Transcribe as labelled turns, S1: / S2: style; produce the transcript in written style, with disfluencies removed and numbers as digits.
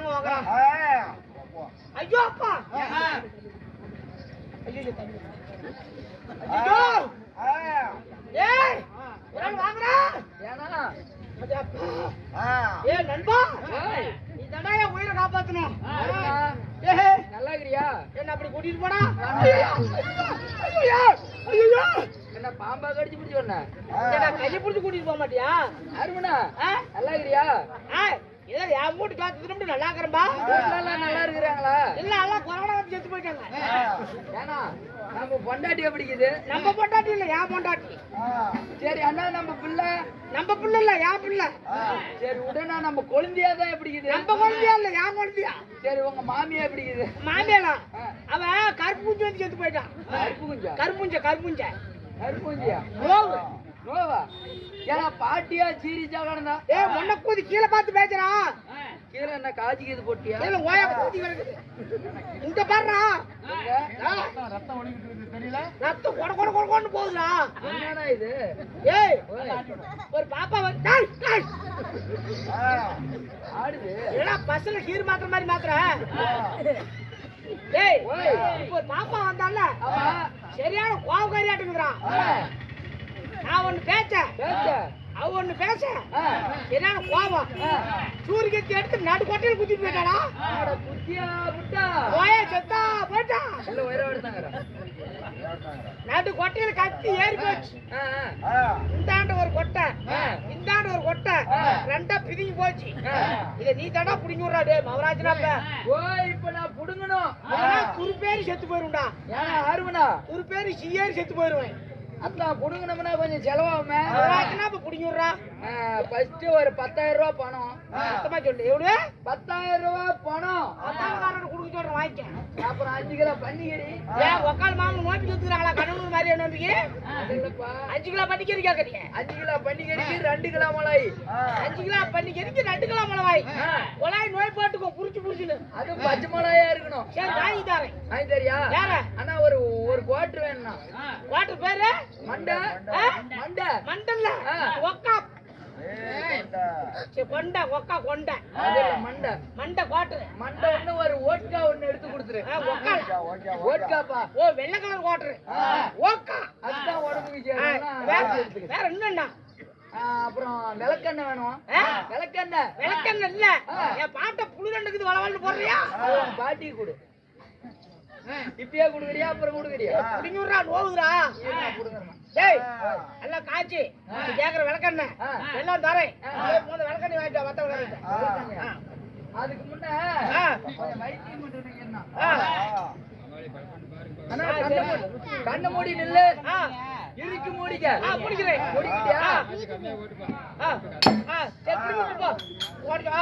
S1: தாங்க வாங்குறான். ஐயோ அப்பா, ஐயோ ஐயோ, ஏய் வாங்குறா ஏனா ஏ நண்பா, நீ தானே என் உயிரை காப்பாத்தணும். நல்லா இருக்கிறியா? என்ன அப்படி கூட்டிட்டு போனா? என்ன பாம்பா கடிச்சு பிடிச்சு வர கையை பிடிச்சு கூட்டிட்டு போக மாட்டியா? அருமனா நல்லா இருக்கிறியா? ஏதோ என் மூட்டு காத்து நல்லா இருக்கிறம்பா. நல்லா இருக்கிறாங்களா? இல்ல எல்லாம் கொரோனா வந்து செத்து போயிட்டாங்க. ஏன்னா நம்ம பொண்டாட்டிய பிடிக்குது. நம்ம பொண்டாட்டி இல்ல, என் பொண்டாட்டி. சரி அண்ணா நம்ம பிள்ளை இல்ல, என் பிள்ளை. சரி உடனே நம்ம குழந்தையா தான் பிடிக்குது. நம்ம குழந்தையா இல்ல, என் குழந்தையா. சரி உங்க மாமியா பிடிக்குது. மாமியாளா? அவ கருப்பு குஞ்சு வந்து செத்து போயிட்டான். கருப்புஞ்சியா நோவா ஏன்னா பாட்டியா சீரிச்சா கடந்தா. ஏ முன்ன கூதி கீழே பார்த்து பேசுறா. கீழே என்ன காய்ச்சிக்கிது போட்டியா? இல்ல ஓயா கூதி கிடக்குது. இங்க பாருடா, ரத்தம் ஒளிக்கிட்டு இருக்கு தெரியல. ரத்தம் கொட கொட கொடன்னு போகுதுடா. என்னடா இது? ஏய் ஒரு பாப்பா வந்து ஆடுது. ஏடா பஸ்ல கீர் மாத்திர மாதிரி மாத்திர. டேய் ஒரு பாப்பா வந்தால சரியான கோவக்காரியாட்டுக்குறான். நான் ஒண்ணு பேச்ச அவ ஒண்ணு பேச சரியான கோவம். சூரியகத்தி எடுத்து நடு கொட்டையில குத்திட்டு போயிட்டாடா. குத்தியா புட்டா போய செத்தா போயிட்டா. இல்ல உயிரோடுதாங்கற நடு கொட்டையில கத்தி ஏறி போச்சு. இந்தாண்ட ஒரு கொட்டை, இந்தாண்ட ஒரு கொட்டை, ரெண்டா பிரிஞ்சு போச்சு. இத நீ தடா புடிங்க விடுறா. டேய் மவராஜனாப்ப ஓய் இப்ப நான் புடுங்கணும். குறுப்பேரி செத்து போயிரும்டா. ஏன்னா ஆறுவனா குறுப்பேரி சிஏரி செத்து போயிருவேன். அதான் புடுங்கணும்னா கொஞ்சம் செலவாகுமே. இப்ப புடிங்க விடுறா. ஃபர்ஸ்ட் ஒரு 10,000 ரூபாய் பணம். மொத்தமா சொல்லு எவ்வளவு? 10,000 ரூபாய் பணம். அத்தாவகாரன் கொடுக்க சொல்றேன் வாங்கிக்க. அப்புறம் 5 கிலோ பன்னிக்கறி. ஏன் ஒக்கால் மாமன் நோக்கி சுத்துறாங்களா கடவுள் மாதிரி நோம்பிக்கு? இல்லப்பா 5 கிலோ பன்னிக்கறி கேக்குறீங்க. 5 கிலோ பன்னிக்கறிக்கு 2 கிலோ மிளகாய். 5 கிலோ பன்னிக்கறிக்கு 2 கிலோ மிளகாய். மிளகாய் நோய் போட்டுக்கோ புடிச்சுன்னு. அது பச்சை மிளகாயா இருக்கணும். சரி வாங்கி தரேன். வாங்கி தரியா? யார? அண்ணா ஒரு குவாட்டர் வேணும்னா. குவாட்டர் பேரு மண்ட மண்டல்ல ஒக்கா. கொண்ட ஒக்கா கொண்ட மண்ட குவாட்டர். மண்ட ஒண்ணு ஒரு ஓட்கா ஒண்ணு எடுத்து கொடுத்துரு. ஓட்காப்பா. ஓ வெள்ளை கலர் குவாட்டர் ஓக்கா. அதுதான் உடம்புக்கு வேற என்னன்னா. அப்புறம் விளக்கெண்ணெய் வேணும். விளக்கெண்ணெய் இல்ல என் பாட்ட புளிரண்டுக்குது வளவல்னு போடுறியா? பாட்டி கொடு. இப்பயே குடுக்குறியா அப்புறம் குடுக்குறியா? குடிங்கறா நோவுதுடா. டேய் எல்லாம் காச்சி நீ கேக்குற விளக்கெண்ணெய் எல்லாம் தரேன். முதல்ல விளக்கெண்ணெய் வாங்கிட்டு வத்த விளக்கெண்ணெய். அதுக்கு முன்ன வைத்தியம் பண்றதுக்கு என்ன? அண்ணா கண்ண மூடி நில்லு. இருக்கு மூடிக்க. முடிக்கிறேன். முடிக்கிட்டியா? சரி புடி போ. ஓடுடா.